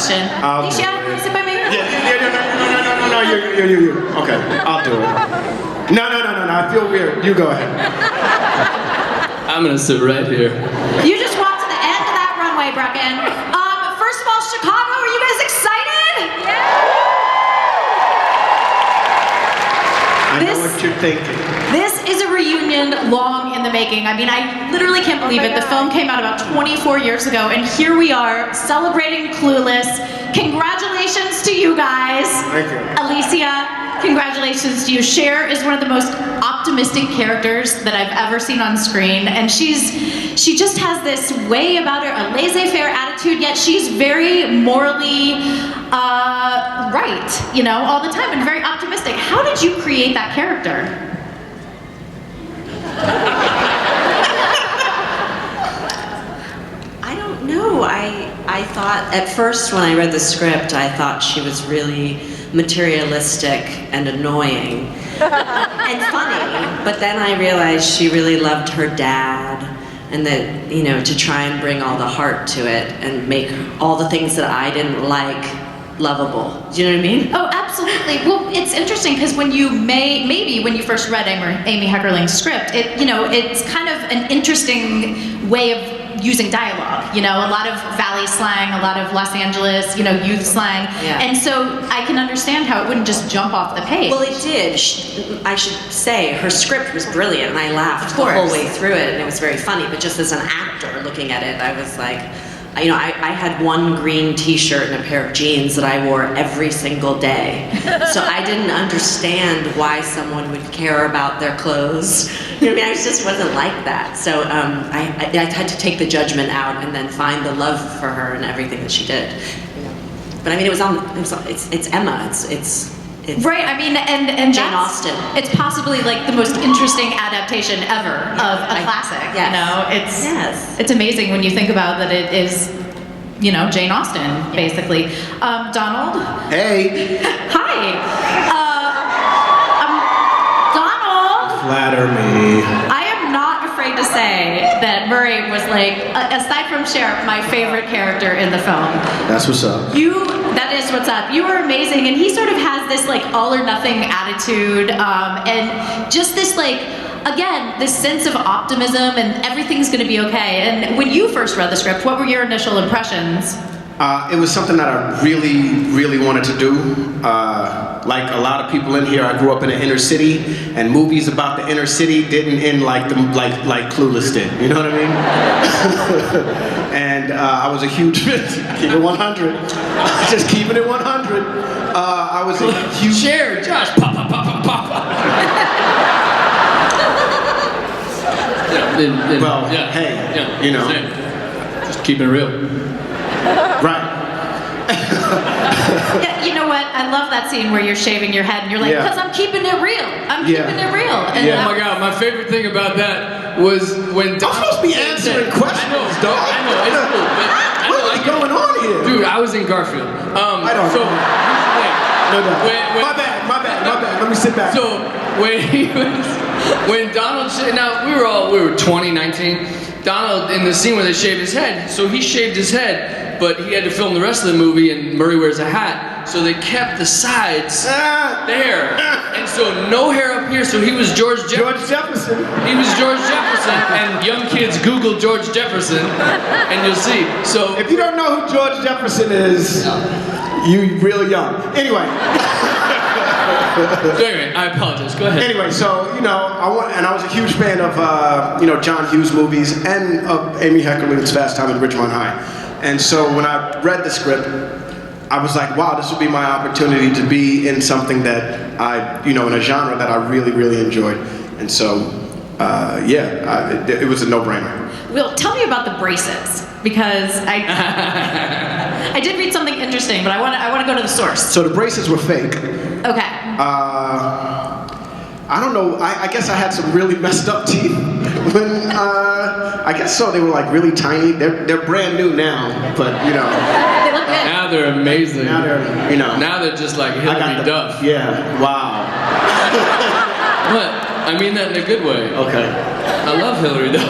question. Alicia, can you sit by me? No, you. Okay, I'll do it. No, I feel weird. You go ahead. I'm gonna sit right here. You just walked to the end of that runway, Breckin. First of all, Chicago, are you guys excited? I know what you're thinking. This is a reunion long in the making. I mean, I literally can't believe it. The film came out about 24 years ago, and here we are celebrating Clueless. Congratulations to you guys. Thank you. Alicia, congratulations to you. Cher is one of the most optimistic characters that I've ever seen on screen, and she just has this way about her, a laissez-faire attitude, yet she's very morally right, you know, all the time, and very optimistic. How did you create that character? I don't know. I thought, at first when I read the script, I thought she was really materialistic and annoying and funny, but then I realized she really loved her dad, and that, you know, to try and bring all the heart to it and make all the things that I didn't like lovable. Do you know what I mean? Oh, absolutely. Well, it's interesting because when you maybe when you first read Amy Heckerling's script, it's kind of an interesting way of using dialogue, you know, a lot of Valley slang, a lot of Los Angeles, you know, youth slang. Yeah. And so I can understand how it wouldn't just jump off the page. Well, it did. I should say, her script was brilliant, and I laughed the whole way through it, and it was very funny, but just as an actor looking at it, I was like, you know, I had one green t-shirt and a pair of jeans that I wore every single day. So I didn't understand why someone would care about their clothes. You know what I mean? I just wasn't like that. So I had to take the judgment out and then find the love for her and everything that she did. But I mean, it's Emma. It's right, I mean, and Jane Austen. It's possibly like the most interesting adaptation ever of a classic. Yes. You know, it's amazing when you think about that. It is, you know, Jane Austen basically. Donald. Hey. Hi. Donald. Flatter me. I am not afraid to say that Murray was like, aside from Cher, my favorite character in the film. That's what's up. That is what's up. You are amazing, and he sort of has this like all or nothing attitude, and just this like, again, this sense of optimism and everything's gonna be okay. And when you first read the script, what were your initial impressions? It was something that I really wanted to do. Like a lot of people in here, I grew up in the inner city, and movies about the inner city didn't end like Clueless did. You know what I mean? And I was a huge keep it 100. Just keeping it 100. I was a huge Cher, Josh, pop. Well, hey, yeah, you know, just keeping it real. Right. Yeah, you know what? I love that scene where you're shaving your head and you're like, because I'm keeping it real. I'm keeping it real. And oh my God, my favorite thing about that was when Donald... I'm supposed to be answering questions. I know, it's cool. But what is going on here? Dude, I was in Garfield. I don't know. No. My bad. Let me sit back. So when Donald, now we were 20, 19. Donald, in the scene where they shaved his head, so he shaved his head, but he had to film the rest of the movie, and Murray wears a hat, so they kept the sides there. And so no hair up here, so he was George Jefferson. He was George Jefferson, and young kids Google George Jefferson, and you'll see. So if you don't know who George Jefferson is, you're really young. Anyway. So anyway, I apologize. Go ahead. Anyway, so you know, I was a huge fan of you know, John Hughes movies and of Amy Heckerling's Fast Time at Ridgemont High. And so when I read the script, I was like, wow, this would be my opportunity to be in something that you know, in a genre that I really enjoyed. And so, it was a no-brainer. Well, tell me about the braces, because I did read something interesting, but I want to go to the source. So the braces were fake. Okay. I don't know, I guess I had some really messed up teeth when, I guess so, they were like really tiny. They're brand new now, but you know. They look good. Now they're amazing. Now they're, you know. Now they're just like Hillary Duff. Yeah, wow. What? I mean that in a good way. Okay. I love Hillary Duff.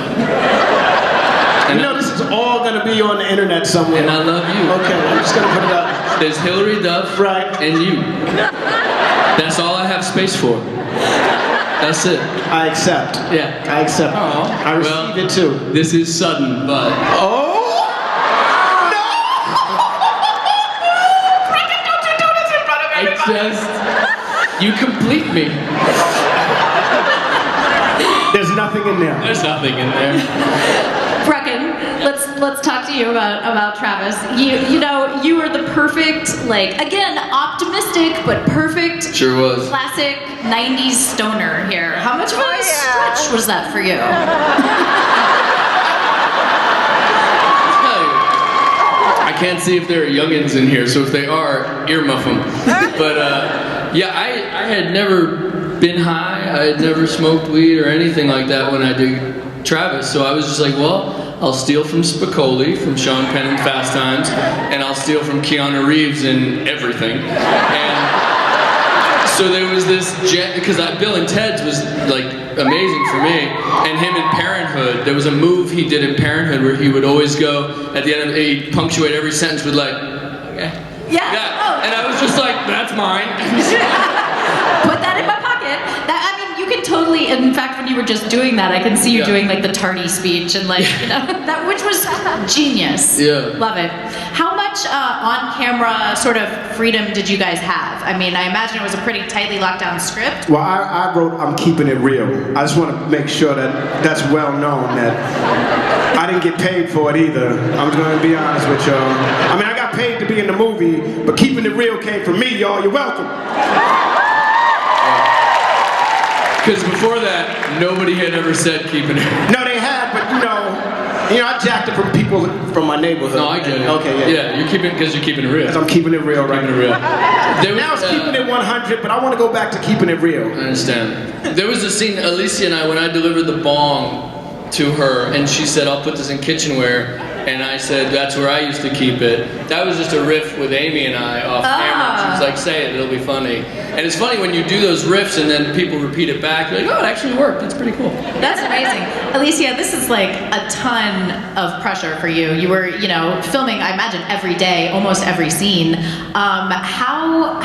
You know, this is all gonna be on the internet somewhere. And I love you. Okay, I'm just gonna put it up. There's Hillary Duff, Right. and you. That's all I have space for. That's it. I accept. Yeah. I accept. Aw. I receive Well, it too. This is sudden, but Oh! I just, you complete me. There's nothing in there. There's nothing in there. Breckin, let's talk to you about Travis. You know, you were the perfect, like, again, optimistic but perfect Sure was. classic 90s stoner here. How much of a stretch was that for you? I can't see if there are youngins in here, so if they are, earmuff them. But yeah, I had never been high. I had never smoked weed or anything like that when I did Travis. So I was just like, well, I'll steal from Spicoli, from Sean Penn in Fast Times, and I'll steal from Keanu Reeves in everything. And so there was this, because Bill and Ted's was like amazing for me, and him in Parenthood, there was a move he did in Parenthood where he would always go, at the end of it, he'd punctuate every sentence with like, okay. Yeah. Yeah. And I was just like, that's mine. Put that in my pocket. I mean, you can totally. In fact, when you were just doing that, I can see you doing like the tardy speech and like that, which was genius. Yeah. Love it. How much on-camera sort of freedom did you guys have? I mean, I imagine it was a pretty tightly locked down script. Well, I wrote, I'm keeping it real. I just want to make sure that that's well known that I didn't get paid for it either. I'm going to be honest with y'all. I mean, I got paid to be in the movie, but keeping it real came from me, y'all. You're welcome. Because before that, nobody had ever said keeping it. No, they had, but you know, I jacked it from people from my neighborhood. No, I get it. Okay, yeah. Yeah, you're keeping because you're keeping it real. I'm keeping it real right Keeping it real. There now. was, It's keeping it 100, but I want to go back to keeping it real. I understand. There was a scene, Alicia and I, when I delivered the bong to her, and she said, I'll put this in kitchenware, and I said, that's where I used to keep it. That was just a riff with Amy and I off camera. She was like, say it, it'll be funny. And it's funny when you do those riffs and then people repeat it back, you're like, oh, it actually worked. That's pretty cool. That's amazing. Alicia, this is like a ton of pressure for you. You were, filming, I imagine, every day, almost every scene. How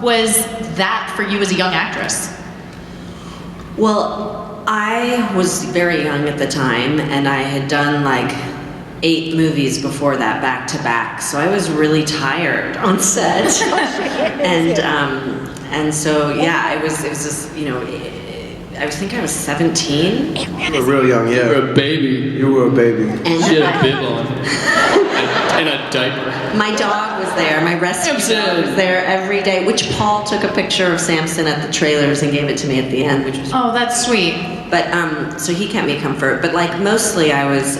was that for you as a young actress? Well, I was very young at the time, and I had done like 8 movies before that back to back, so I was really tired on set. And so yeah, it was just I think I was 17. You were real young, yeah. You were a baby. You were a baby. And She had a bib on. And a diaper. my dog was there, my rescue dog was there every day, which Paul took a picture of Samson at the trailers and gave it to me at the end, which was Oh, that's sweet. But so he kept me comfort. But like mostly I was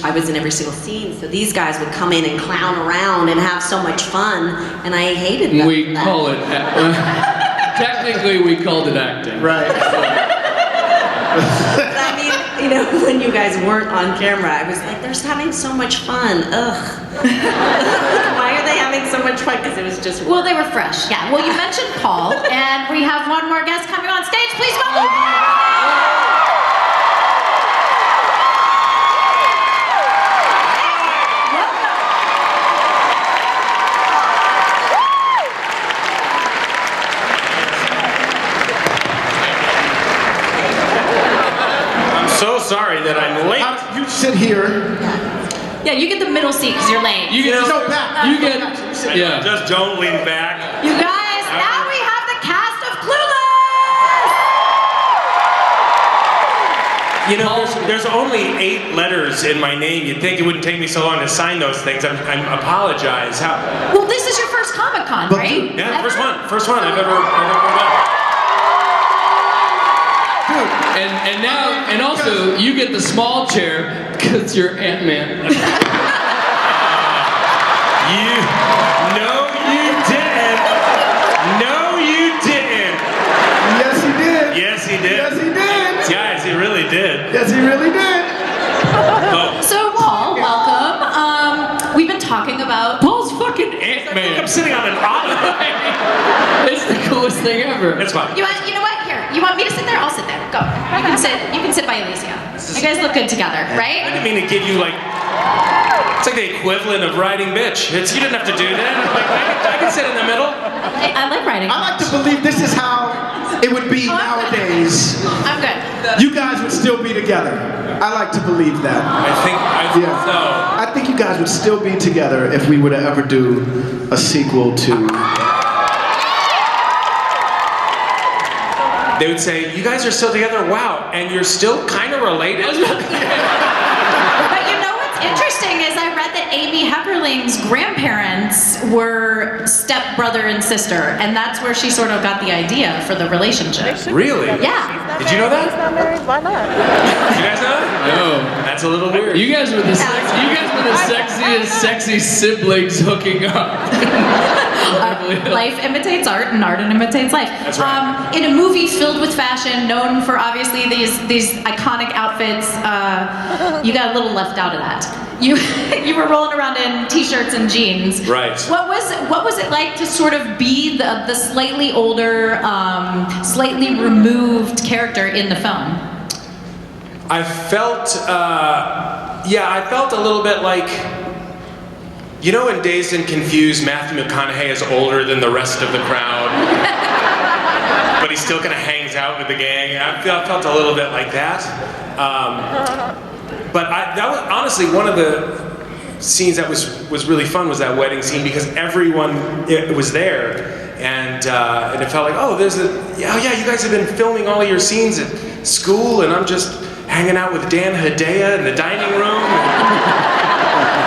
I was in every single scene. So these guys would come in and clown around and have so much fun, and I hated that. We call it, technically we called it acting. Right. But I mean, when you guys weren't on camera, I was like, they're just having so much fun. Ugh. Why are they having so much fun? Because it was just. Well, they were fresh. Yeah. Well, you mentioned Paul, and we have one more guest coming on stage. Please welcome. So sorry that I'm late. You sit here. Yeah, you get the middle seat because you're late. You get, No, back. you get, yeah. Just don't lean back. You guys, now we have the cast of Clueless! There's only 8 letters in my name. You'd think it wouldn't take me so long to sign those things. I apologize. How? Well, this is your first Comic-Con, right? Yeah, Ever? first one I've ever done. And now, and also, you get the small chair because you're Antman. No, you didn't. No, you didn't. Yes, he did. Yes, he did. Yes, he did. Guys, he really did. Yes, he really did. Oh, So, Paul, welcome. We've been talking about... Paul's fucking I'm Antman. sitting on an ottoman. It's the coolest thing ever. It's fine. You know what? Here, You want me to sit there? I'll sit there. Go. You can sit. You can sit by Alicia. You guys look good together, I right? didn't mean to give you like. It's like the equivalent of riding bitch. You didn't have to do that. Like, I can sit in the middle. I like riding. I like to believe this is how it would be nowadays. I'm good. You guys would still be together. I like to believe that. I think so. I think you guys would still be together if we were to ever do a sequel to. They would say, "You guys are still together. Wow, and you're still kind of related." But you know what's interesting is I read that Amy Hepperling's grandparents were stepbrother and sister, and that's where she sort of got the idea for the relationship. Really? Yeah. Did you know that? She's not married. Why not? You guys know that? No. That's a little weird. You guys were the sexiest sexy siblings hooking up. Life imitates art, and art imitates life. That's right. In a movie filled with fashion, known for obviously these iconic outfits, you got a little left out of that. You were rolling around in t-shirts and jeans. Right. What was it like to sort of be the slightly older, slightly removed character in the film? I felt a little bit like, you know, in Dazed and Confused, Matthew McConaughey is older than the rest of the crowd, but he still kind of hangs out with the gang. I felt a little bit like that. But that was honestly one of the scenes that was really fun, was that wedding scene, because everyone it was there, and it felt like, oh, you guys have been filming all your scenes at school, and I'm just hanging out with Dan Hedaya in the dining room.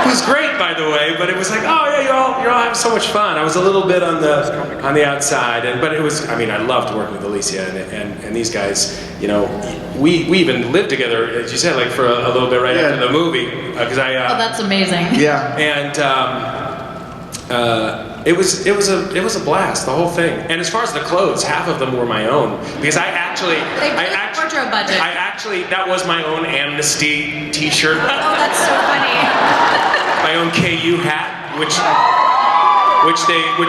Who's great, by the way, but it was like, oh yeah, you're all having so much fun. I was a little bit on the outside, but it was. I mean, I loved working with Alicia and these guys. You know, we even lived together, as you said, like for a little bit right after the movie, because I. Oh, that's amazing. Yeah. And it was a blast, the whole thing. And as far as the clothes, half of them were my own, because wardrobe budget. that was my own Amnesty T-shirt. Oh, that's so funny. My own KU hat, which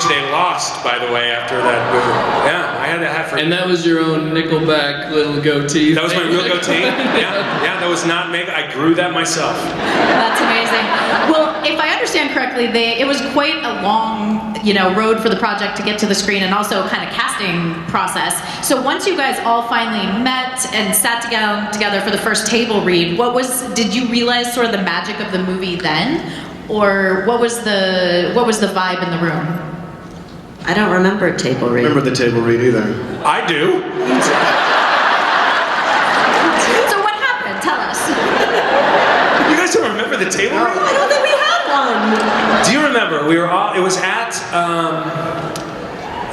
they lost, by the way, after that movie. Yeah, I had that hat for. And that was your own Nickelback little goatee. That was my real goatee. Yeah, that was not make. I grew that myself. That's amazing. Well, if I understand correctly, it was quite a long, road for the project to get to the screen, and also kind of casting process. So once you guys all finally met and sat together for the first table read, did you realize sort of the magic of the movie then? Or what was the vibe in the room? I don't remember table read. Remember the table read either. I do. So what happened? Tell us. You guys don't remember the table read? I don't think we had one. Do you remember? It was at.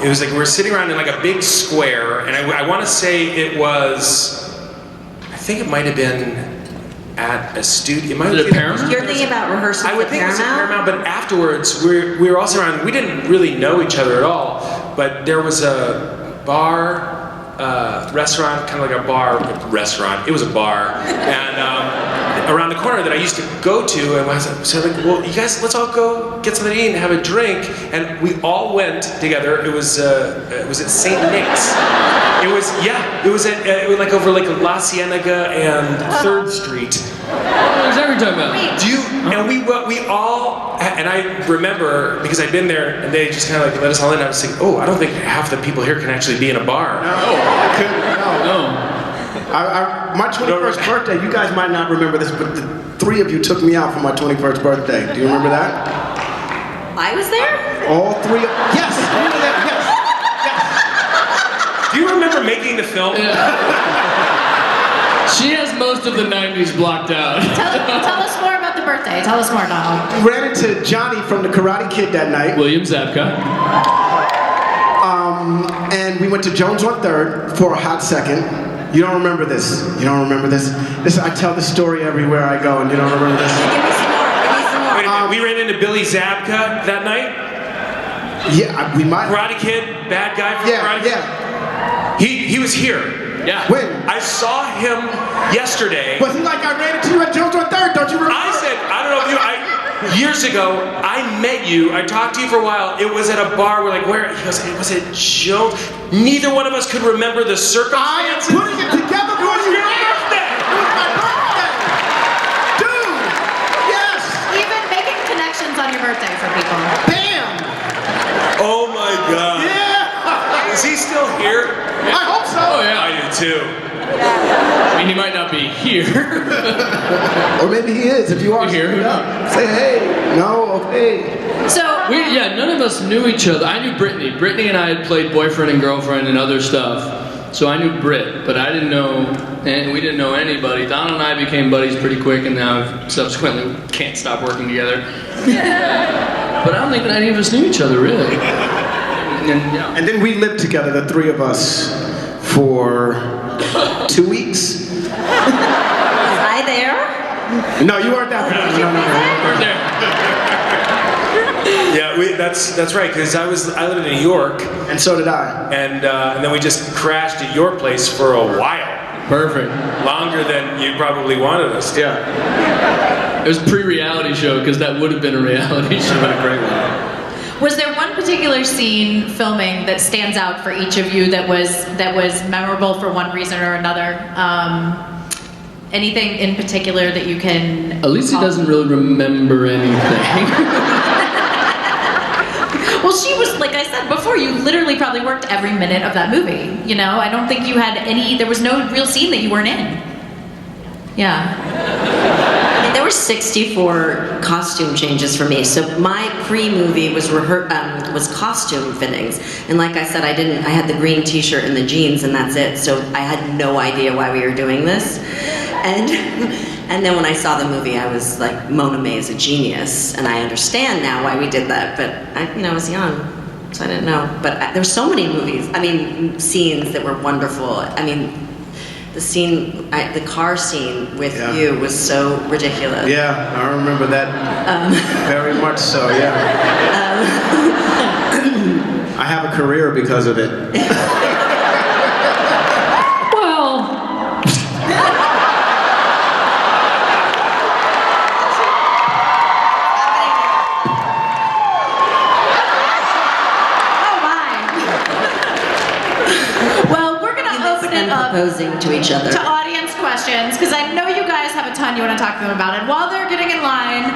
It was like we were sitting around in like a big square, and I want to say it was. I think it might have been at a studio. Was it Paramount? You're thinking about rehearsal I would at think it was at Paramount? Paramount, but afterwards we were all sitting around. We didn't really know each other at all, but there was a bar, restaurant, kind of like a bar restaurant. It was a bar, and around the corner that I used to go to, and I was like, well, you guys, let's all go get something to eat and have a drink. And we all went together. It was at St. Nick's. It was like over like La Cienega and 3rd Street. What was every time about? And we all, and I remember, because I'd been there, and they just kind of like let us all in, and I was thinking, oh, I don't think half the people here can actually be in a bar. No, I couldn't. No. My 21st birthday, you guys might not remember this, but the 3 of you took me out for my 21st birthday. Do you remember that? I was there? All 3 of Yes! Remember that? Yes! Do you remember making the film? She has most of the 90s blocked out. Tell us more about the birthday. Tell us more, Donald. We ran into Johnny from the Karate Kid that night. William Zabka. And we went to Jones on 3rd for a hot second. You don't remember this. You don't remember this. I tell this story everywhere I go, and you don't remember this. Give me some more. Wait a minute, we ran into Billy Zabka that night? Yeah, we might. Karate Kid, bad guy from Karate Kid? Yeah. He was here. Yeah. When? I saw him yesterday. Was he like, I ran into you at Jones on 3rd, don't you remember? I said, I don't know if you, years ago, I met you, I talked to you for a while. It was at a bar, we're like, where? He goes, was it Jones? neither one of us could remember the circumstances. I'm putting it together for you. Your birthday! It was my birthday! Dude! Yes! Even making connections on your birthday for people. Bam! Oh my God. Yeah! Is he still here? I hope so! Oh yeah. I do too. I mean, he might not be here. Or maybe he is. If you are Here, who stand up. Say hey. No? Okay. So, None of us knew each other. I knew Brittany. Brittany and I had played boyfriend and girlfriend and other stuff. So I knew Britt, but I didn't know, and we didn't know anybody. Donald and I became buddies pretty quick, and now subsequently can't stop working together. But I don't think any of us knew each other, really. And then we lived together, the three of us, for 2 weeks. Was I there? No, you weren't that fast. No. We're there. Yeah, that's right. Because I lived in New York, And so did I. and then we just crashed at your place for a while, Perfect. longer than you probably wanted us to. Yeah. It was pre-reality show, because that would have been a reality show. What a great one. was there one particular scene filming that stands out for each of you that was memorable for one reason or another? Anything in particular that you can... Alicia doesn't really remember anything. Well, she was, like I said before, you literally probably worked every minute of that movie. You know, I don't think you had there was no real scene that you weren't in. Yeah. I mean, there were 64 costume changes for me. So my pre-movie was costume fittings, and like I said, I had the green T-shirt and the jeans, and that's it. So I had no idea why we were doing this, and then when I saw the movie, I was like, Mona May is a genius, and I understand now why we did that. But I was young, so I didn't know. But there's so many scenes that were wonderful. I mean. The car scene with you was so ridiculous. Yeah, I remember that very much so, yeah. I have a career because of it. Well... Proposing to each other. To audience questions, because I know you guys have a ton you want to talk to them about. And while they're getting in line,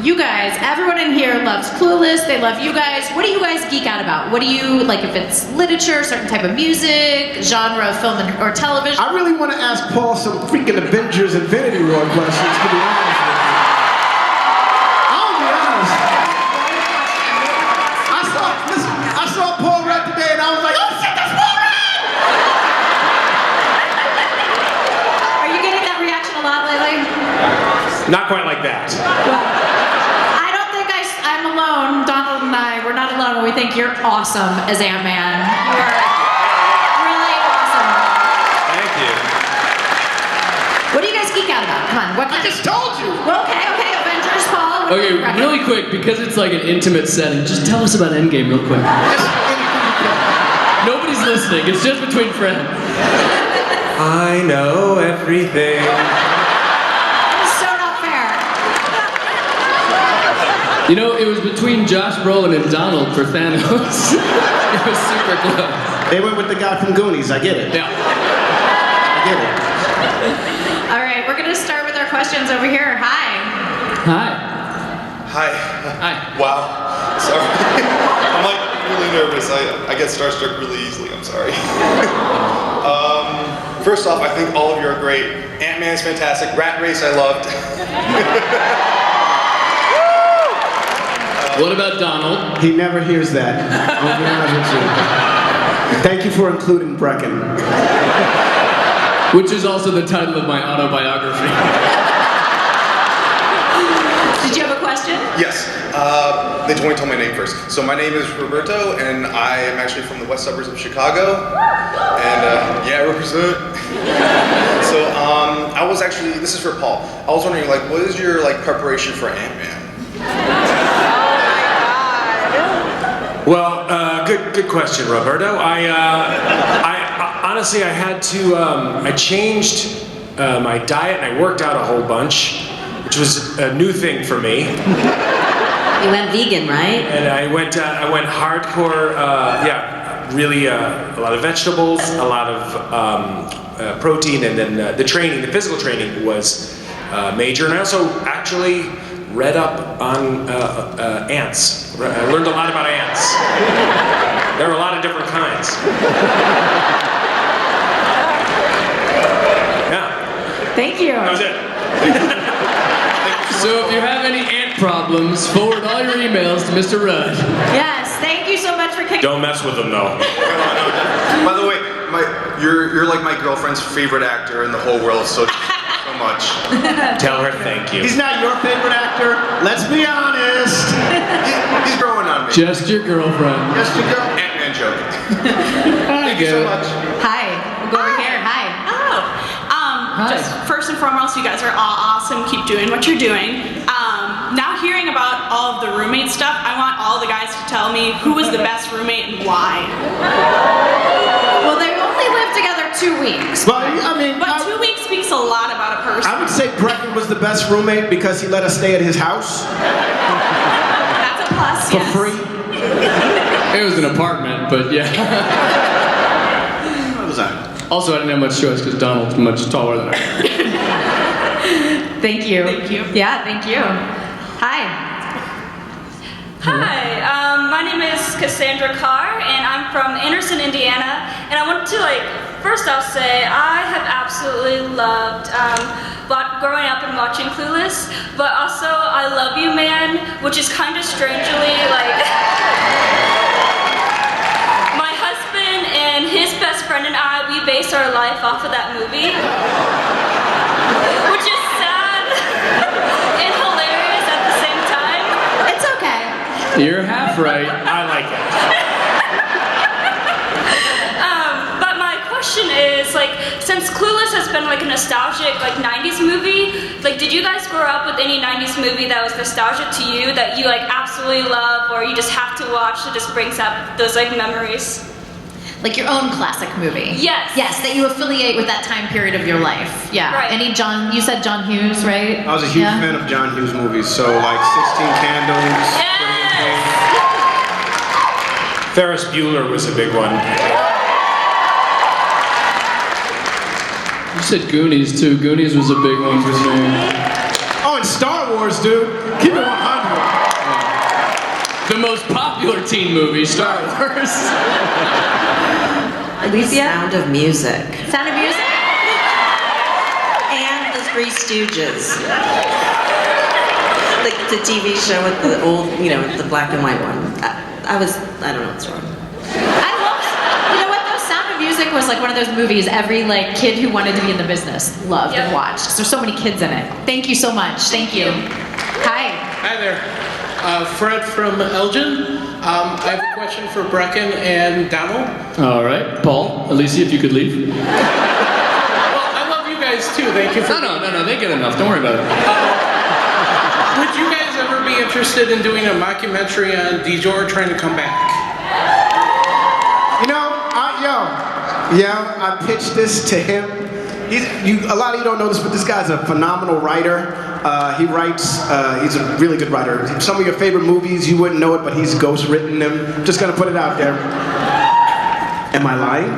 you guys, everyone in here loves Clueless. They love you guys. What do you guys geek out about? What do you, like if it's literature, certain type of music, genre of film or television? I really want to ask Paul some freaking Avengers Infinity War questions, to be honest with you. I'll be honest. I saw Paul Rudd today and I was like, oh shit, that's Paul Rudd! A lot lately? Not quite like that. Well, I don't think I'm alone. Donald and I, we're not alone when we think you're awesome as Antman. You're really awesome. Thank you. What do you guys geek out about? Come on, what I just told you! Well, okay, Avengers, Paul. What do Okay, you reckon? really quick, because it's like an intimate setting, just tell us about Endgame real quick. Nobody's listening, it's just between friends. I know everything. So not fair. You know, it was between Josh Brolin and Donald for Thanos. It was super close. They went with the guy from Goonies, I get it. Yeah. I get it. All right, we're gonna start with our questions over here. Hi. Hi. Hi. Hi. Wow. Sorry. I'm like really nervous. I get starstruck really easily. I'm sorry. First off, I think all of you are great. Ant-Man's fantastic. Rat Race, I loved. What about Donald? He never hears that. I'll be honest with you. Thank you for including Breckin. Which is also the title of my autobiography. Did you have a question? Yes. They only told my name first. So my name is Roberto, and I am actually from the west suburbs of Chicago. And yeah, represent. So I was actually, this is for Paul. I was wondering, like, what is your preparation for Ant-Man? Well, good question, Roberto. I honestly, I had to, I changed my diet and I worked out a whole bunch, which was a new thing for me. You went vegan, right? And I went hardcore, really a lot of vegetables, a lot of protein, and then the physical training was major. And I also actually read up on ants. I learned a lot about ants. There are a lot of different kinds. Yeah. Thank you. That was it. So if you have any ant problems, forward all your emails to Mr. Rudd. Yes, thank you so much for kicking. Don't mess with them, though. By the way, you're like my girlfriend's favorite actor in the whole world, so much. Tell her thank you. He's not your favorite actor. Let's be honest. He's growing on me. Just your girlfriend. Just your girl. Ant-Man joke. I Thank get you so it. much. Hi, we'll go over here. Hi. Just first and foremost, you guys are all awesome. Keep doing what you're doing. Now hearing about all of the roommate stuff, I want all the guys to tell me who was the best roommate and why. Well, they only lived together 2 weeks. But I mean, But 2 weeks speaks a lot about a person. I would say Breckin was the best roommate because he let us stay at his house That's a plus, for yes. free. It was an apartment, but yeah. What was that? Also, I didn't have much choice because Donald's much taller than I am. Thank you. Thank you. Yeah, thank you. Hi. Hi, my name is Cassandra Carr, and I'm from Anderson, Indiana. And I wanted to, first off say, I have absolutely loved growing up and watching Clueless, but also I Love You Man, which is kind of strangely my husband and his best friend and I, we base our life off of that movie, which is sad and hilarious at the same time. It's okay. You're half right. I like it. But my question is, since Clueless has been a nostalgic 90s movie, did you guys grow up with any 90s movie that was nostalgic to you that you absolutely love or you just have to watch that just brings up those memories? Like your own classic movie. Yes. Yes, that you affiliate with that time period of your life. Yeah. Right. You said John Hughes, right? I was a huge fan of John Hughes movies, so 16 Candles. Yes! Ferris Bueller was a big one. You said Goonies too. Goonies was a big one for me. Oh, and Star Wars, dude. Keep it 100. The most popular teen movie, Star Wars. Alicia? Sound of Music. Sound of Music? And The Three Stooges. The TV show with the old, the black and white one. I don't know what's wrong. I love, you know what though? Sound of Music was one of those movies every kid who wanted to be in the business loved and watched. 'Cause there's so many kids in it. Thank you so much. Thank you. Hi. Hi there. Fred from Elgin. I have a question for Breckin and Donald. All right, Paul, Alicia, if you could leave. Well, I love you guys too. Thank you for. No, they get enough. Don't worry about it. Would you guys ever be interested in doing a mockumentary on Dior trying to come back? I pitched this to him. A lot of you don't know this, but this guy's a phenomenal writer. He writes, he's a really good writer. Some of your favorite movies, you wouldn't know it, but he's ghost-written them. Just gonna put it out there. Am I lying?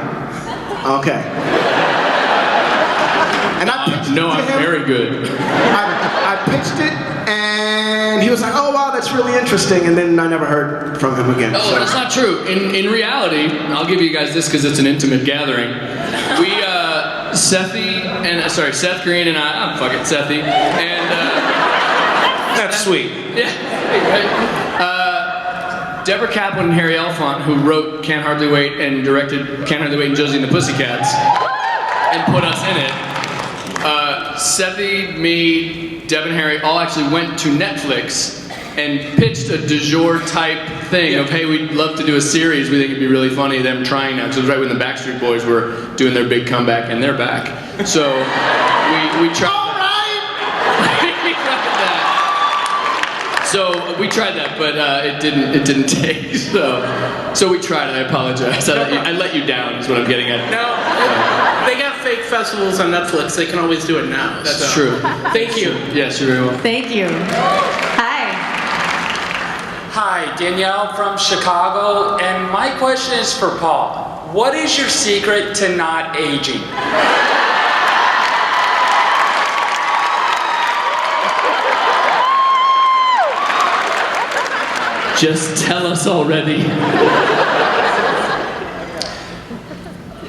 Okay. And I pitched it to I'm him. very good. I pitched it, and he was like, "Oh wow, that's really interesting." And then I never heard from him again. No, that's not true. In reality, I'll give you guys this because it's an intimate gathering. We, Seth Green and I, fuck it, Sethy, and That's sweet. yeah, right. Deborah Kaplan and Harry Elfont, who wrote Can't Hardly Wait and directed Can't Hardly Wait and Josie and the Pussycats, and put us in it. Sethy, me, Deb and Harry all actually went to Netflix and pitched a du jour type thing of, hey, we'd love to do a series. We think it'd be really funny them trying now, because it was right when the Backstreet Boys were doing their big comeback, and they're back. So we tried. All right. We tried that. So we tried that, but it didn't take. So we tried it. I apologize. I let you down. Is what I'm getting at. No, they got fake festivals on Netflix. They can always do it now. That's true. Thank you. Yes, you're very welcome. Thank you. Hi. Hi, Danielle from Chicago, and my question is for Paul. What is your secret to not aging? Just tell us already.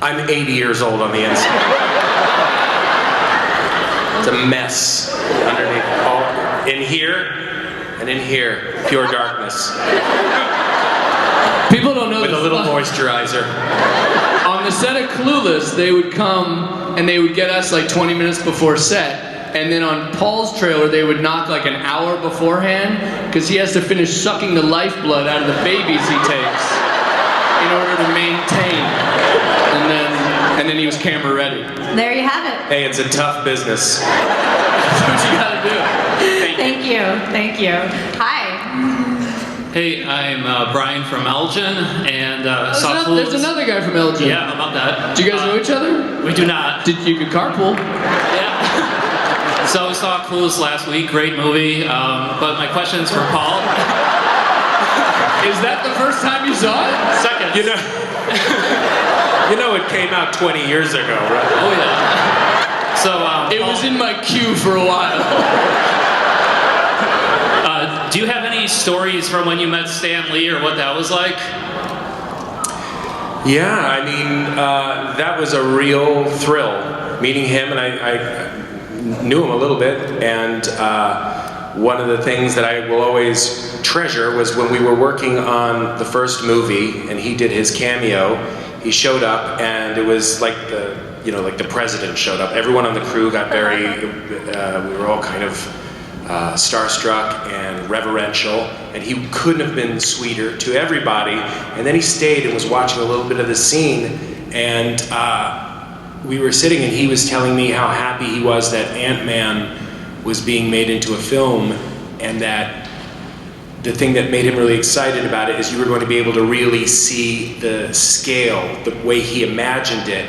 I'm 80 years old on the inside. It's a mess underneath. All in here and in here, pure darkness. People don't know With this, a little but moisturizer. on the set of Clueless, they would come and they would get us like 20 minutes before set. And then on Paul's trailer, they would knock like an hour beforehand because he has to finish sucking the lifeblood out of the babies he takes in order to maintain. And then he was camera ready. There you have it. Hey, it's a tough business. That's what you gotta do. Thank you. Thank you. Hi. Hey, I'm Brian from Elgin, and saw Clueless. There's another guy from Elgin. Yeah, about that. Do you guys know each other? We do not. You could carpool. Yeah. So we saw Clueless last week. Great movie. But my question is for Paul. Is that the first time you saw it? Second. You know it came out 20 years ago, right? Oh yeah. So It Paul, was in my queue for a while. do you have any stories from when you met Stan Lee or what that was like? Yeah, I mean, that was a real thrill meeting him, and I knew him a little bit, and one of the things that I will always treasure was when we were working on the first movie, and he did his cameo. He showed up, and it was like like the president showed up. Everyone on the crew got very, we were all kind of starstruck and reverential, and he couldn't have been sweeter to everybody. And then he stayed and was watching a little bit of the scene, and we were sitting, and he was telling me how happy he was that Antman was being made into a film, and that the thing that made him really excited about it is you were going to be able to really see the scale, the way he imagined it.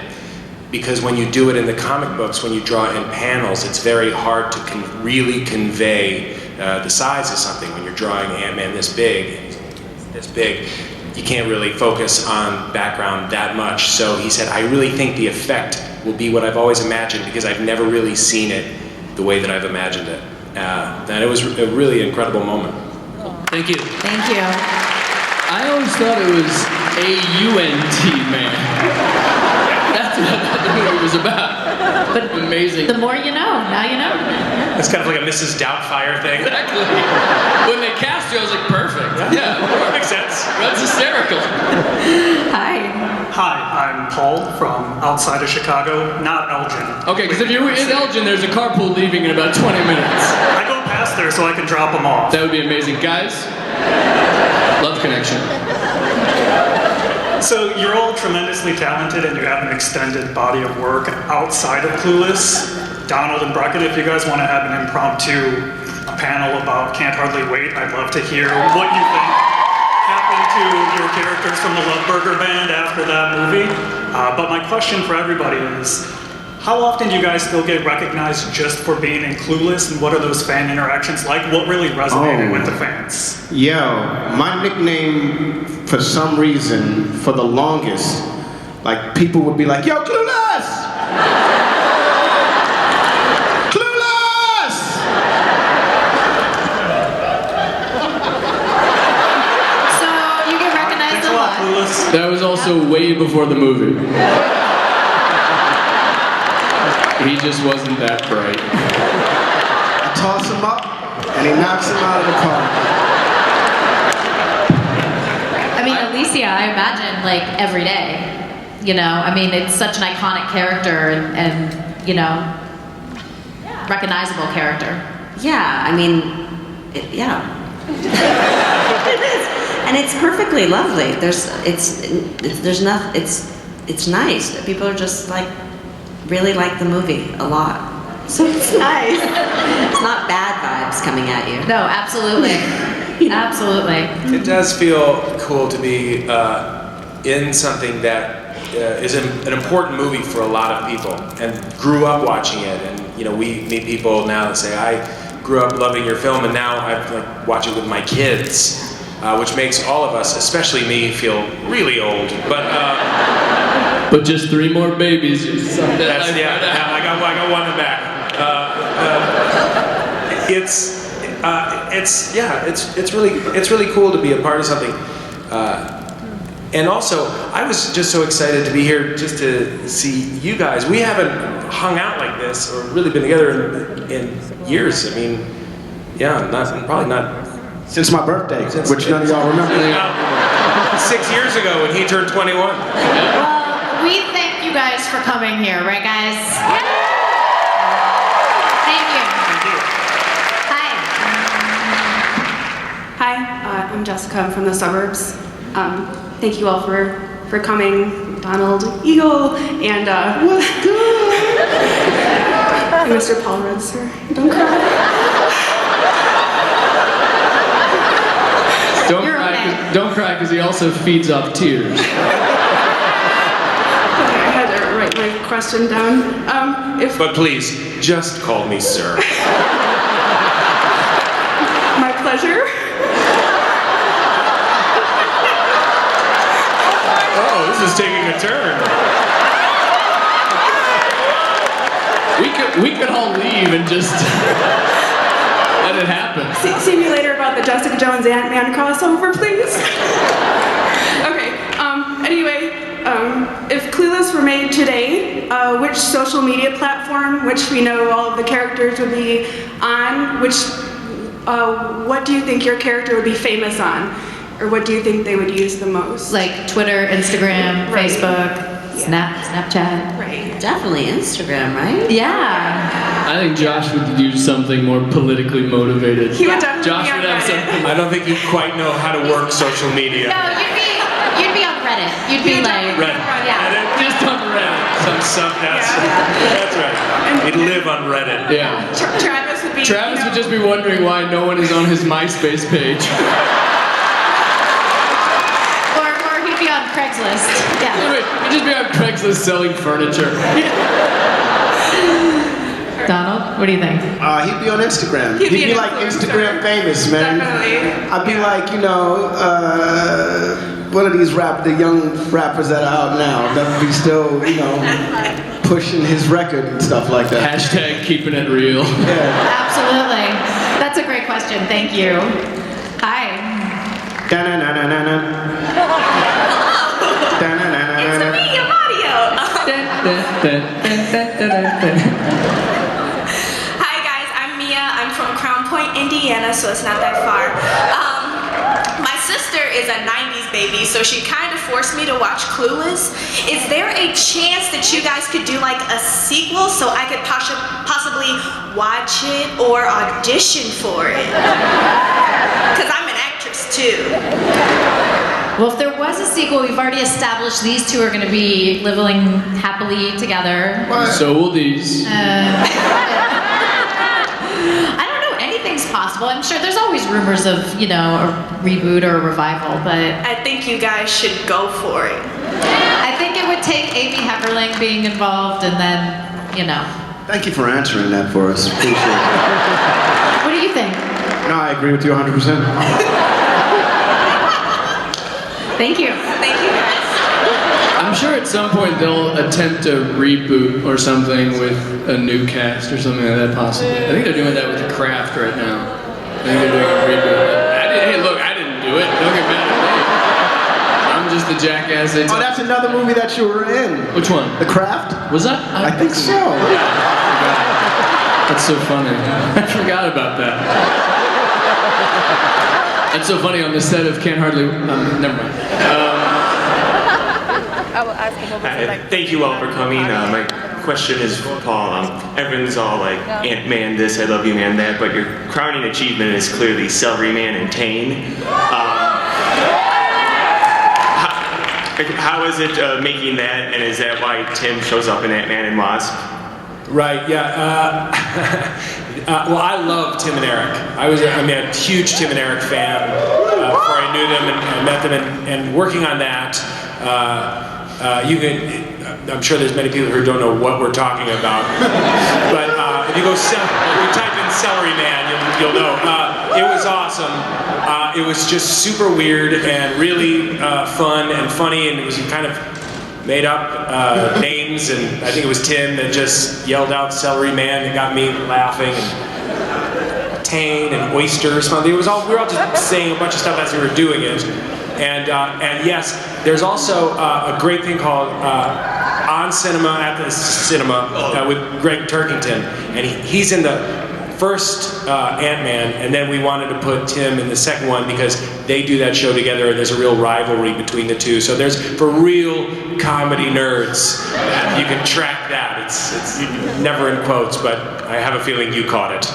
Because when you do it in the comic books, when you draw in panels, it's very hard to really convey the size of something. When you're drawing Ant-Man this big, you can't really focus on background that much. So he said, I really think the effect will be what I've always imagined because I've never really seen it the way that I've imagined it. And it was a really incredible moment. Thank you. Thank you. I always thought it was A-U-N-T, man. That's what I thought the movie was about. But amazing. The more you know, now you know. It's kind of like a Mrs. Doubtfire thing. Exactly. When they cast you, I was like, perfect. Yeah, Makes sense. that's hysterical. Hi. Hi, I'm Paul from outside of Chicago, not Elgin. Okay, because if you're in Elgin, there's a carpool leaving in about 20 minutes. I go past there so I can drop them off. That would be amazing. Guys, love connection. So you're all tremendously talented and you have an extended body of work outside of Clueless. Donald and Breckin, if you guys want to have an impromptu panel about Can't Hardly Wait, I'd love to hear what you think happened to your characters from the Love Burger Band after that movie. But my question for everybody is, how often do you guys still get recognized just for being in Clueless, and what are those fan interactions like? What really resonated with the fans? Yo, my nickname, for some reason, for the longest, like people would be like, yo, Clueless! Clueless! So you get recognized Thanks a a lot, lot. Clueless. That was also way before the movie. He just wasn't that bright. I toss him up, and he knocks him out of the car. I mean, Alicia, I imagine, like, every day. You know, I mean, it's such an iconic character and you know, recognizable character. Yeah, I mean, yeah. It is, and it's perfectly lovely. It's nice. People are just like, really like the movie a lot. So it's nice. It's not bad vibes coming at you. No, absolutely. Absolutely. It does feel cool to be in something that is an important movie for a lot of people and grew up watching it. And, you know, we meet people now that say, I grew up loving your film and now I like watch it with my kids. which makes all of us, especially me, feel really old. But just 3 more babies. That's, I got one in the back. It's really cool to be a part of something. And also, I was just so excited to be here just to see you guys. We haven't hung out like this or really been together in years. I mean, probably not. Since my birthday, which none of y'all remember. 6 years ago when he turned 21. Well, we thank you guys for coming here, right, guys? Thank you. Hi, I'm Jessica. I'm from the suburbs. Thank you all for coming, Donald Eagle, and what's good? And Mr. Paul Rudd, sir. Don't cry. Don't cry, because he also feeds off tears. I had to write my question down. But please, just call me sir. My pleasure. Oh, this is taking a turn. We could all leave and just let it happen. See me later about the Jessica Jones Antman crossover, please. Okay. Anyway, if Clueless were made today, which social media platform, which we know all of the characters would be on, what do you think your character would be famous on? Or what do you think they would use the most? Like Twitter, Instagram, Right. Facebook, Snapchat. Right. Definitely Instagram, right? Yeah. I think Josh would use something more politically motivated. He would definitely Josh be on would have Reddit. something. I don't think you quite know how to work social media. No, you'd be on Reddit. You'd be like, Reddit. yeah. Just on Reddit. That's right. He'd live on Reddit. Yeah. Travis would be. Travis would just be wondering why no one is on his MySpace page. Or he'd be on Craigslist. Yeah. He'd just be on Craigslist selling furniture. Donald, what do you think? He'd be on Instagram. He'd be He'd be an like influencer. Instagram famous, man. Definitely. I'd be like, one of these the young rappers that are out now that would be still, pushing his record and stuff like that. Hashtag keeping it real. Yeah. Absolutely. That's a great question. Thank you. Hi. Da-na-na-na-na-na. It's me, your Mario. Hi guys, I'm Mia. I'm from Crown Point, Indiana, so it's not that far. My sister is a 90s baby, so she kind of forced me to watch Clueless. Is there a chance that you guys could do like a sequel so I could possibly watch it or audition for it? Because I'm an actress too. Well, if there was a sequel, we've already established these two are going to be living happily together. So will these. I don't know. Anything's possible. I'm sure there's always rumors of, a reboot or a revival, but I think you guys should go for it. I think it would take Amy Hemmerling being involved and then, Thank you for answering that for us. Appreciate it. What do you think? No, I agree with you 100%. Thank you. Thank you guys. I'm sure at some point they'll attempt a reboot or something with a new cast or something like that, possibly. I think they're doing that with The Craft right now. I think they're doing a reboot. Hey, look, I didn't do it. Don't get mad at me. I'm just the jackass. Oh, that's another movie that you were in. Which one? The Craft? Was that? I think so. That's so funny. I forgot about that. That's so funny on the set of Can't Hardly... never mind. I will ask him what was like. Thank you all for coming. My question is for Paul. Everyone's all like, Ant-Man this, I love you man that, but your crowning achievement is clearly Celery Man and Tane. How is it making that, and is that why Tim shows up in Ant-Man and Wasp? Right, yeah. Well, I love Tim and Eric. I'm a huge Tim and Eric fan before I knew them and met them, and working on that, I'm sure there's many people who don't know what we're talking about. But if you go, if you type in Celery Man, you'll know. It was awesome. It was just super weird and really fun and funny, and it was kind of made up names, and I think it was Tim that just yelled out Celery Man that got me laughing. And Tane and Oyster or something. We were all just saying a bunch of stuff as we were doing it. And yes, there's also a great thing called On Cinema at the Cinema with Greg Turkington, and he's in the first Antman, and then we wanted to put Tim in the second one because they do that show together, and there's a real rivalry between the two. So there's, for real comedy nerds, you can track that. It's never in quotes, but I have a feeling you caught it.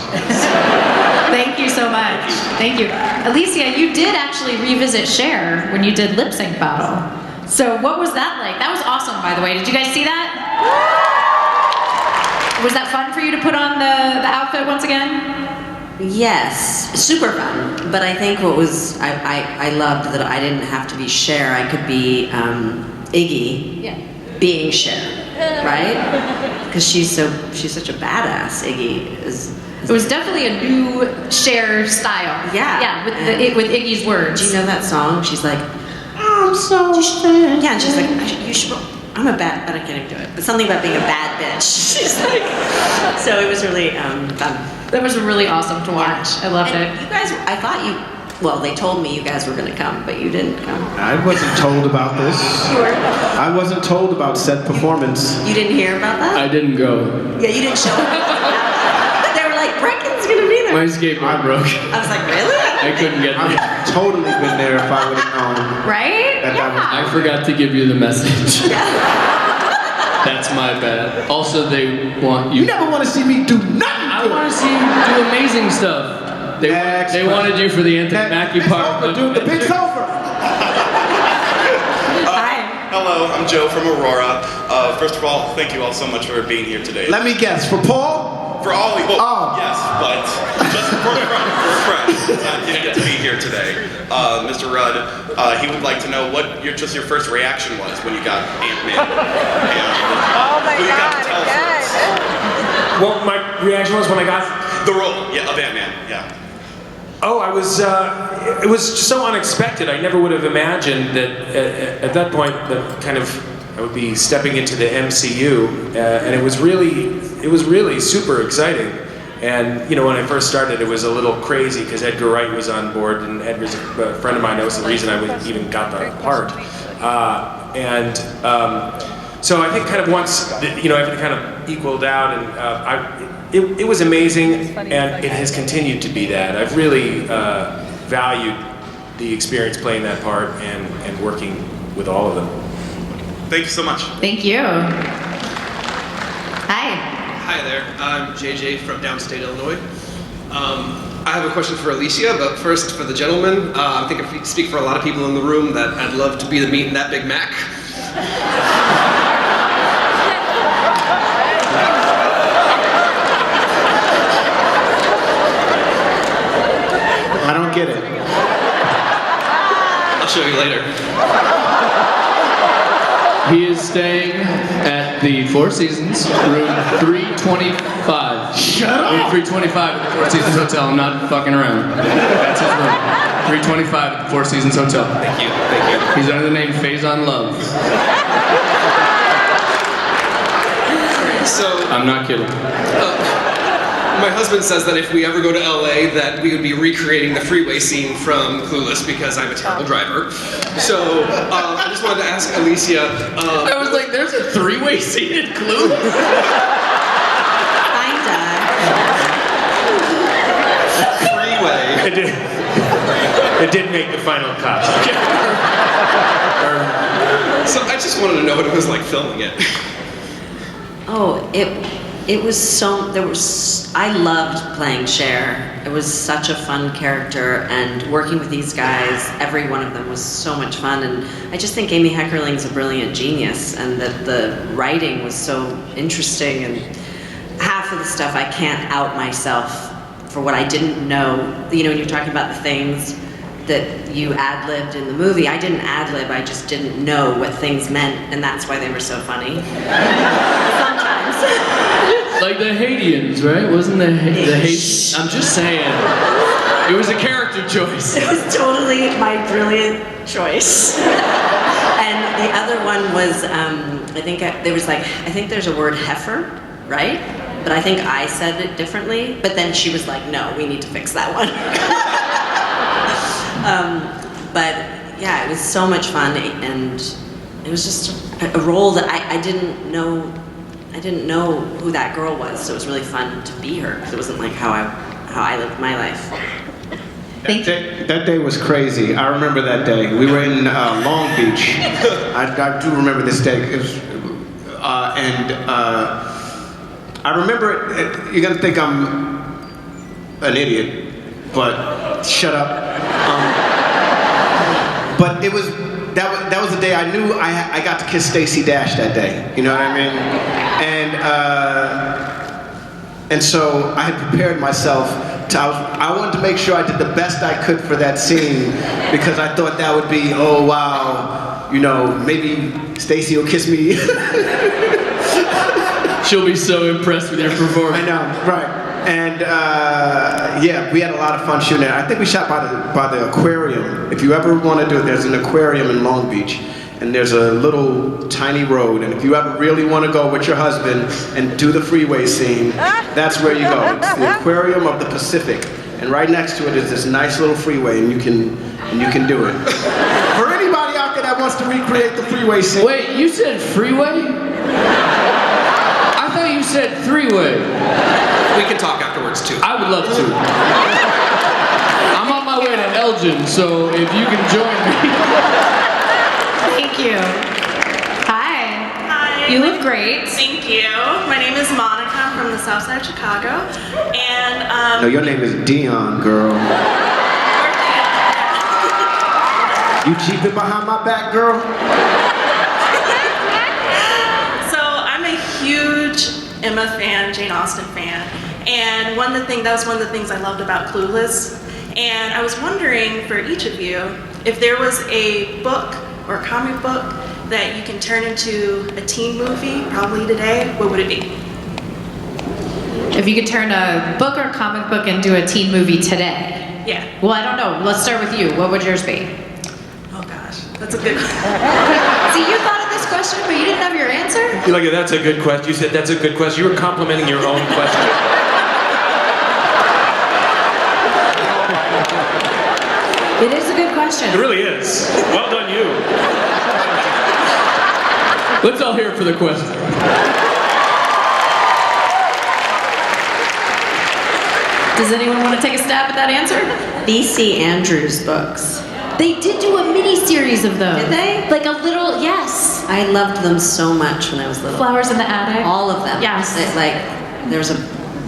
Thank you so much. Thank you. Alicia, you did actually revisit Cher when you did Lip Sync Battle. So what was that like? That was awesome, by the way. Did you guys see that? Was that fun for you to put on the outfit once again? Yes, super fun. But I think what was, I loved that I didn't have to be Cher. I could be Iggy being Cher, right? Because she's such a badass. Iggy is. It was definitely a new Cher style. Yeah. Yeah, with Iggy's words. Do you know that song? She's like, I'm so sad. Yeah, and she's like, you should. I'm a bad, but I can't even do it. But something about being a bad bitch. She's like, so it was really fun. That was really awesome to watch. I loved it. You guys, I thought well, they told me you guys were going to come, but you didn't come. I wasn't told about this. You were? I wasn't told about said performance. You didn't hear about that? I didn't go. Yeah, you didn't show up. But they were like, Breckin's going to be there. My skateboard broke. I was like, really? I couldn't get there. I've totally been there if I would have known. Right? I forgot to give you the message. That's my bad. Also, they want you. You never want to see me do nothing. I want to see you do amazing stuff. They wanted you for the Anthony Mackie part. Dude, the pit's over. Hi. Hello, I'm Joe from Aurora. First of all, thank you all so much for being here today. Let me guess, for Paul? For all of you. Well, yes, but just for Fred, didn't get to be here today. Mr. Rudd, he would like to know what your first reaction was when you got Antman. Oh my God, again. What my reaction was when I got the role, of Antman, Oh, I was, it was just so unexpected. I never would have imagined that at that point that kind of I would be stepping into the MCU, and it was really super exciting. And you know, when I first started, it was a little crazy because Edgar Wright was on board, and Edgar's a friend of mine. That was the reason I even got the part. So I think kind of once everything kind of equaled out, and it was amazing, and it has continued to be that. I've really valued the experience playing that part and working with all of them. Thank you so much. Thank you. Hi. Hi there. I'm JJ from downstate Illinois. I have a question for Alicia, but first for the gentleman. I think I speak for a lot of people in the room that I'd love to be the meat in that Big Mac. I don't get it. I'll show you later. He is staying at the Four Seasons, room 325. Shut up! Room 325 at the Four Seasons Hotel. I'm not fucking around. That's his room. 325 at the Four Seasons Hotel. Thank you. Thank you. He's under the name Faison Love. So I'm not kidding. My husband says that if we ever go to LA, that we would be recreating the freeway scene from Clueless because I'm a terrible driver. So I just wanted to ask Alicia. I was like, there's a three-way scene in Clueless? Freeway. It did make the final cut. So I just wanted to know what it was like filming it. Oh, it was I loved playing Cher. It was such a fun character, and working with these guys, every one of them was so much fun. And I just think Amy Heckerling's a brilliant genius, and that the writing was so interesting. And half of the stuff I can't out myself for what I didn't know. You know, when you're talking about the things that you ad-libbed in the movie. I didn't ad-lib, I just didn't know what things meant, and that's why they were so funny. Sometimes. Like the Haitians, right? Wasn't the Haitians? I'm just saying. It was a character choice. It was totally my brilliant choice. And the other one was, I think there's a word heifer, right? But I think I said it differently. But then she was like, no, we need to fix that one. But yeah, it was so much fun, and it was just a role that I didn't know. I didn't know who that girl was, so it was really fun to be her, because it wasn't like how I lived my life. That day was crazy. I remember that day. We were in Long Beach. I do remember this day. It was, I remember it. You're gonna think I'm an idiot, but shut up. But it was that was the day I knew I got to kiss Stacey Dash that day. You know what I mean? And so I had prepared myself. I wanted to make sure I did the best I could for that scene, because I thought that would be, oh wow, you know, maybe Stacey will kiss me. She'll be so impressed with your performance. I know, right. And yeah, we had a lot of fun shooting it. I think we shot by the aquarium. If you ever want to do it, there's an aquarium in Long Beach. And there's a little tiny road, and if you ever really want to go with your husband and do the freeway scene, that's where you go. It's the Aquarium of the Pacific, and right next to it is this nice little freeway, and you can do it. For anybody out there that wants to recreate the freeway scene. Wait, you said freeway? I thought you said three-way. We can talk afterwards too. I would love to. I'm on my way to Elgin, so if you can join me. Thank you. Hi. Hi. You look great. Thank you. My name is Monica. I'm from the South Side of Chicago, and No, your name is Dion, girl. You cheating behind my back, girl? So I'm a huge Emma fan, Jane Austen fan, and that was one of the things I loved about Clueless. And I was wondering for each of you, if there was a book or a comic book that you can turn into a teen movie, probably today, what would it be? If you could turn a book or a comic book into a teen movie today. Yeah. Well, I don't know. Let's start with you. What would yours be? Oh gosh, that's a good one. See, you thought of this question, but you didn't have your answer? You're like, that's a good question. You said that's a good question. You were complimenting your own question. It is a good question. It really is. Well done, you. Let's all hear it for the question. Does anyone want to take a stab at that answer? B.C. Andrews books. They did do a mini-series of those. Did they? Like a little, yes. I loved them so much when I was little. Flowers in the Attic. All of them. Yes.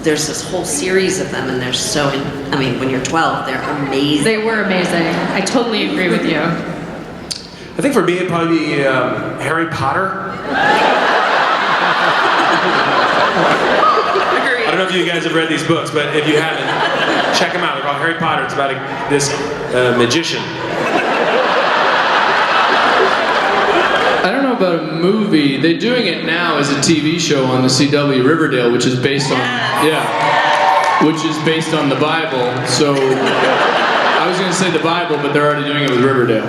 There's this whole series of them, and they're so, when you're 12, they're amazing. They were amazing. I totally agree with you. I think for me, it'd probably be Harry Potter. I don't know if you guys have read these books, but if you haven't, check them out. They're called Harry Potter. It's about this magician. I don't know about a movie. They're doing it now as a TV show on the CW Riverdale, which is based on the Bible. So I was going to say the Bible, but they're already doing it with Riverdale.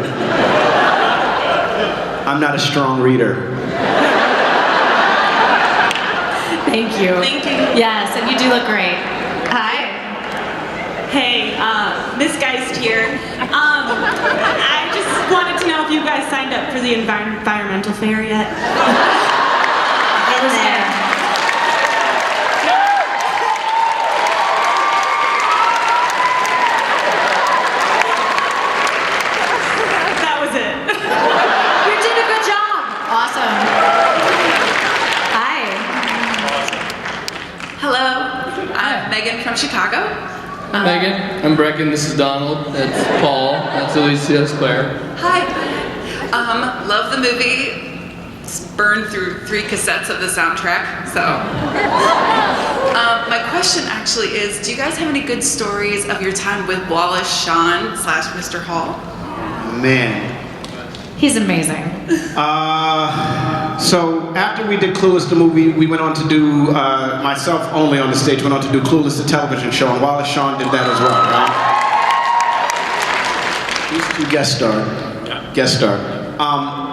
I'm not a strong reader. Thank you. Thank you. Yes, and you do look great. Hi. Hey, Miss Geist here. I just wanted to know if you guys signed up for the environmental fair yet. Over there. That was it. You did a good job. Awesome. Hi. Hello, I'm Megan from Chicago. I'm Megan. I'm Breckin. This is Donald. That's Paul. That's Alicia. That's Claire. Hi. Love the movie. Burned through 3 cassettes of the soundtrack. So My question actually is, do you guys have any good stories of your time with Wallace Shawn / Mr. Hall? Man. He's amazing. So after we did Clueless the movie, we went on to do, myself only on the stage, went on to do Clueless the television show, and Wallace Shawn did that as well, right? These two guest starred.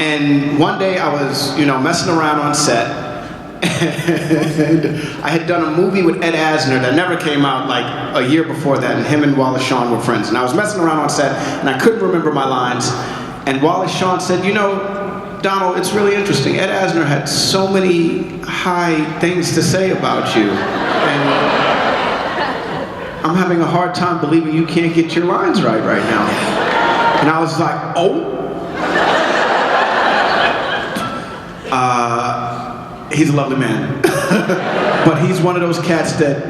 And one day I was, messing around on set, and I had done a movie with Ed Asner that never came out like a year before that, and him and Wallace Shawn were friends. And I was messing around on set, and I couldn't remember my lines. And Wallace Shawn said, Donald, it's really interesting. Ed Asner had so many high things to say about you. And I'm having a hard time believing you can't get your lines right now. And I was like, oh? He's a lovely man. But he's one of those cats that,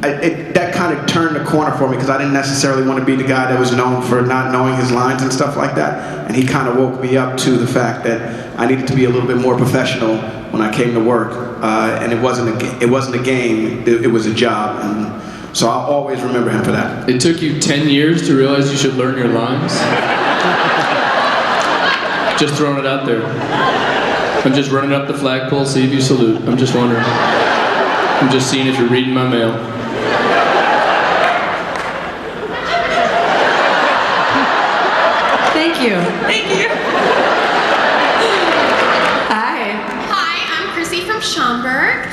that kind of turned the corner for me, because I didn't necessarily want to be the guy that was known for not knowing his lines and stuff like that. And he kind of woke me up to the fact that I needed to be a little bit more professional when I came to work. And it wasn't a game, it was a job. And so I'll always remember him for that. It took you 10 years to realize you should learn your lines? Just throwing it out there. I'm just running up the flagpole, see if you salute. I'm just wondering. I'm just seeing if you're reading my mail. Thank you. Thank you. Hi. Hi, I'm Chrissy from Schaumburg.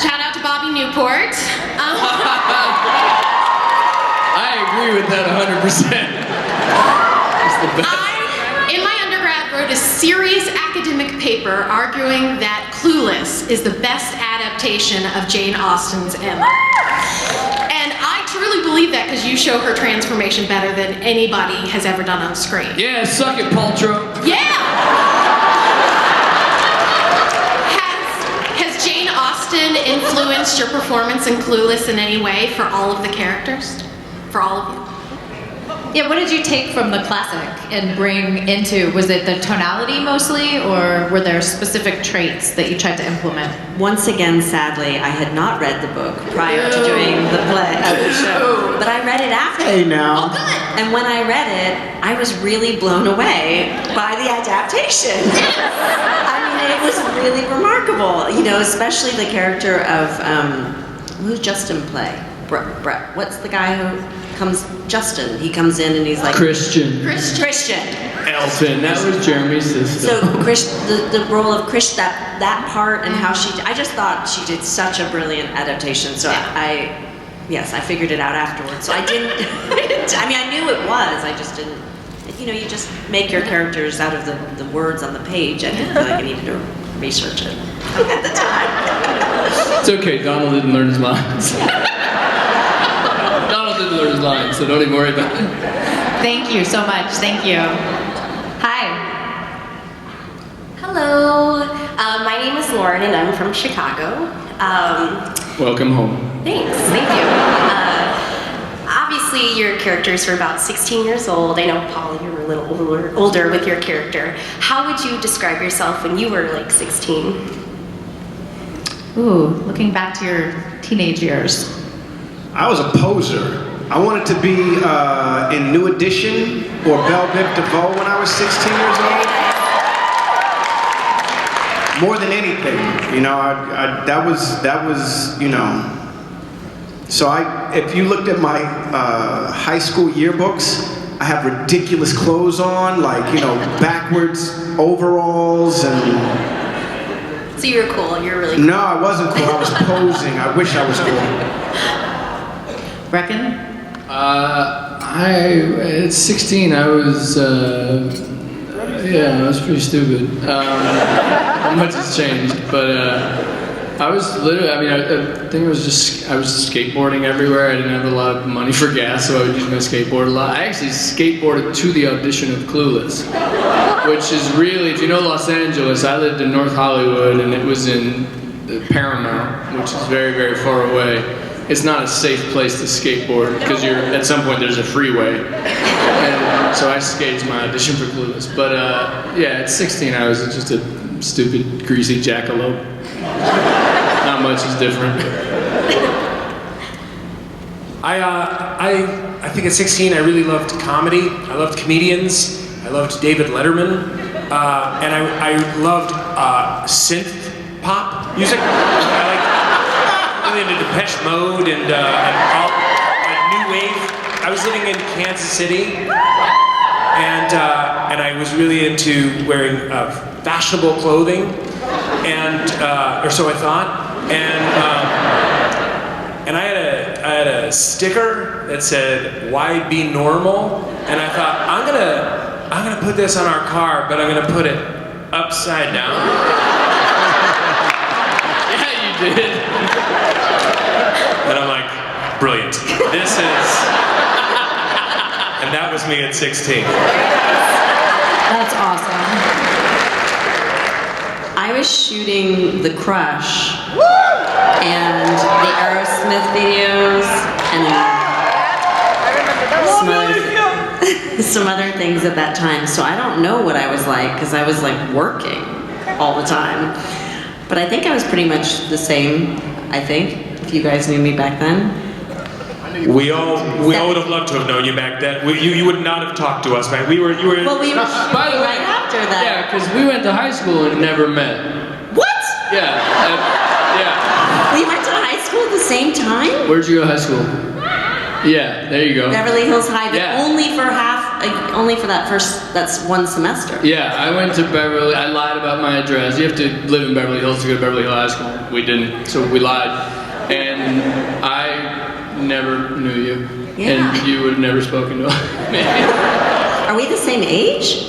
Shout out to Bobby Newport. I agree with that 100%. It's the best. In my undergrad, wrote a serious academic paper arguing that Clueless is the best adaptation of Jane Austen's Emma. And I truly believe that, because you show her transformation better than anybody has ever done on screen. Yeah, suck it, Paltrow. Yeah! Has Jane Austen influenced your performance in Clueless in any way for all of the characters? For all of you? Yeah, what did you take from the classic and bring into, was it the tonality mostly, or were there specific traits that you tried to implement? Once again, sadly, I had not read the book prior to doing the play of the show, but I read it after. Hey now. Oh, good. And when I read it, I was really blown away by the adaptation. I mean, it was really remarkable, especially the character of, who's Justin play? Brett. What's the guy who comes? Justin. He comes in and he's like Christian. Elton. That was Jeremy's sister. So the role of Chris, that part and how I just thought she did such a brilliant adaptation. So I figured it out afterwards. So I didn't. I mean, I knew it was. I just didn't. You just make your characters out of the words on the page. I didn't feel like I needed to research it at the time. It's okay. Donald didn't learn his lines. Didn't learn his lines, so don't even worry about it. Thank you so much. Thank you. Hi. Hello. My name is Lauren, and I'm from Chicago. Welcome home. Thanks. Thank you. Obviously, your characters are about 16 years old. I know, Paul, you were a little older with your character. How would you describe yourself when you were like 16? Ooh, looking back to your teenage years. I was a poser. I wanted to be in New Edition or Belle Biv DeVoe when I was 16 years old. More than anything, that was, So if you looked at my high school yearbooks, I have ridiculous clothes on, backwards overalls and. So you were cool. You were really cool. No, I wasn't cool. I was posing. I wish I was cool. Breckin? At 16, I was, I was pretty stupid. Not much has changed, but I was literally, I think I was skateboarding everywhere. I didn't have a lot of money for gas, so I would use my skateboard a lot. I actually skateboarded to the audition of Clueless, which is really, if you know Los Angeles, I lived in North Hollywood, and it was in Paramount, which is very, very far away. It's not a safe place to skateboard because at some point there's a freeway. And so I staged my audition for Clueless. But at 16 I was just a stupid, greasy jackalope. Not much is different. I think at 16 I really loved comedy. I loved comedians. I loved David Letterman, and I loved synth pop music. I like really into Depeche Mode and all new wave. I was living in Kansas City, and I was really into wearing fashionable clothing, and or so I thought, and I had a sticker that said "Why be normal?" and I thought I'm gonna put this on our car, but I'm gonna put it upside down. Yeah, you did. And I'm like, brilliant. This is, and that was me at 16. That's awesome. I was shooting The Crush and the Aerosmith videos and some other things at that time. So I don't know what I was like because I was like working all the time. But I think I was pretty much the same, I think, if you guys knew me back then. We all would have loved to have known you back then. You would not have talked to us, man. You were. Well, we were By the way, right after that. Yeah, because we went to high school and never met. What? Yeah. Yeah. We went to high school at the same time? Where'd you go to high school? Yeah, there you go. Beverly Hills High, but Yeah. only for that's one semester. Yeah, I went to Beverly. I lied about my address. You have to live in Beverly Hills to go to Beverly Hills High School. We didn't, so we lied. And I never knew you. Yeah. And you would have never spoken to me. Are we the same age?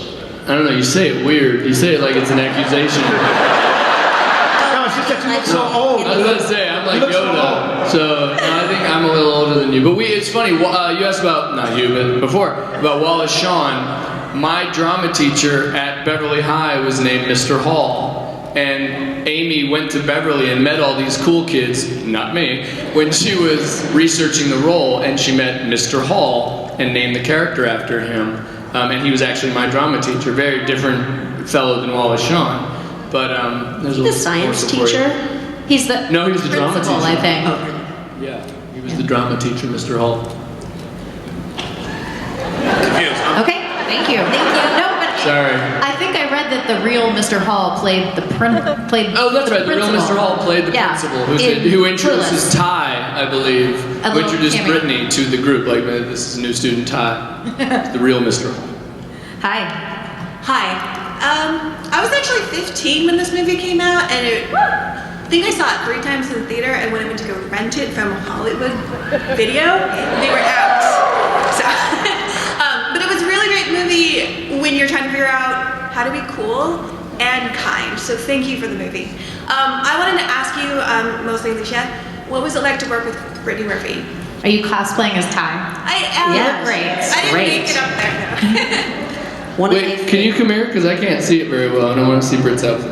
I don't know, you say it weird. You say it like it's an accusation. No, it's just that you look so old. I was about to say, I'm like Yoda. So, no, I think I'm a little older than you. But it's funny, you asked about, not you, but before, about Wallace Shawn. My drama teacher at Beverly High was named Mr. Hall. And Amy went to Beverly and met all these cool kids, not me, when she was researching the role, and she met Mr. Hall and named the character after him. And he was actually my drama teacher, very different fellow than Wallace Shawn. But there's The science teacher? He's the No, he was the drama principal, teacher. I think. Yeah, he was the drama teacher, Mr. Hall. Okay, thank you. Thank you. No, but Sorry. I think I read that the real Mr. Hall played Oh, that's right. The real Mr. Hall played the principal, who introduces Ty, I believe, A who little introduced cameo. Brittany to the group. Like, this is a new student, Ty. The real Mr. Hall. Hi. Hi. I was actually 15 when this movie came out, and I think I saw it 3 times in the theater, and when I went to go rent it from Hollywood Video, they were out. So, but it was a really great movie when you're trying to figure out how to be cool and kind. So thank you for the movie. I wanted to ask you, mostly Alicia, what was it like to work with Brittany Murphy? Are you cosplaying as Ty? I am. Yes. Great. I didn't make it up there. No. Wait, can you come here? Because I can't see it very well, and I want to see Britt's outfit.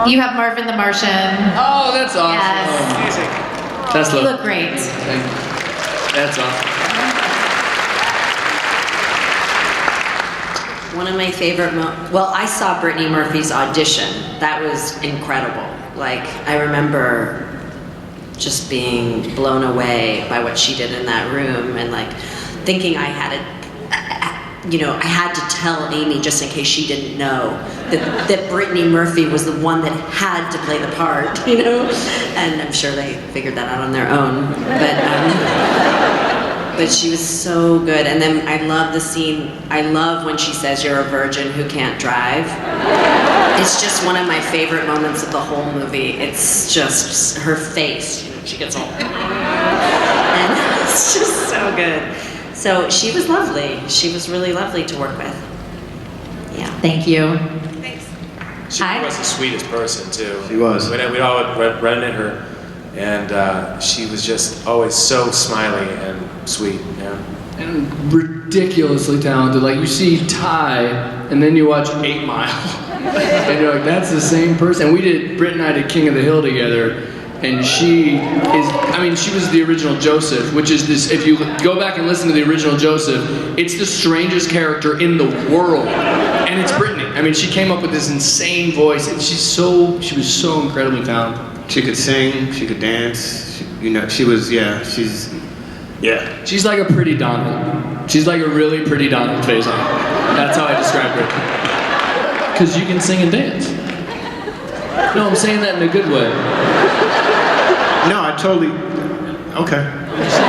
You have Marvin the Martian. Oh, that's awesome. Yes. That's You lovely. look great. Thank you. That's awesome. One of my favorite well, I saw Brittany Murphy's audition. That was incredible. Like, I remember just being blown away by what she did in that room, and like thinking I had I had to tell Amy just in case she didn't know that Brittany Murphy was the one that had to play the part, and I'm sure they figured that out on their own. But she was so good. And then I love the scene. I love when she says, "You're a virgin who can't drive." It's just one of my favorite moments of the whole movie. It's just her face. She gets all, and it's just so good. So she was lovely. She was really lovely to work with. Yeah. Thank you. She was the sweetest person too. She was. We'd all run into her, and she was just always so smiley and sweet. Yeah. And ridiculously talented. Like, you see Ty, and then you watch 8 Mile, and you're like, that's the same person. Britt and I did King of the Hill together, and she was the original Joseph, which is this, if you go back and listen to the original Joseph, it's the strangest character in the world, and it's Brittany. I mean, she came up with this insane voice, and she was so incredibly talented. She could sing, she could dance, she's She's like a pretty Donald. She's like a really pretty Donald Faison. That's how I describe her. Because you can sing and dance. No, I'm saying that in a good way. No, I totally, okay.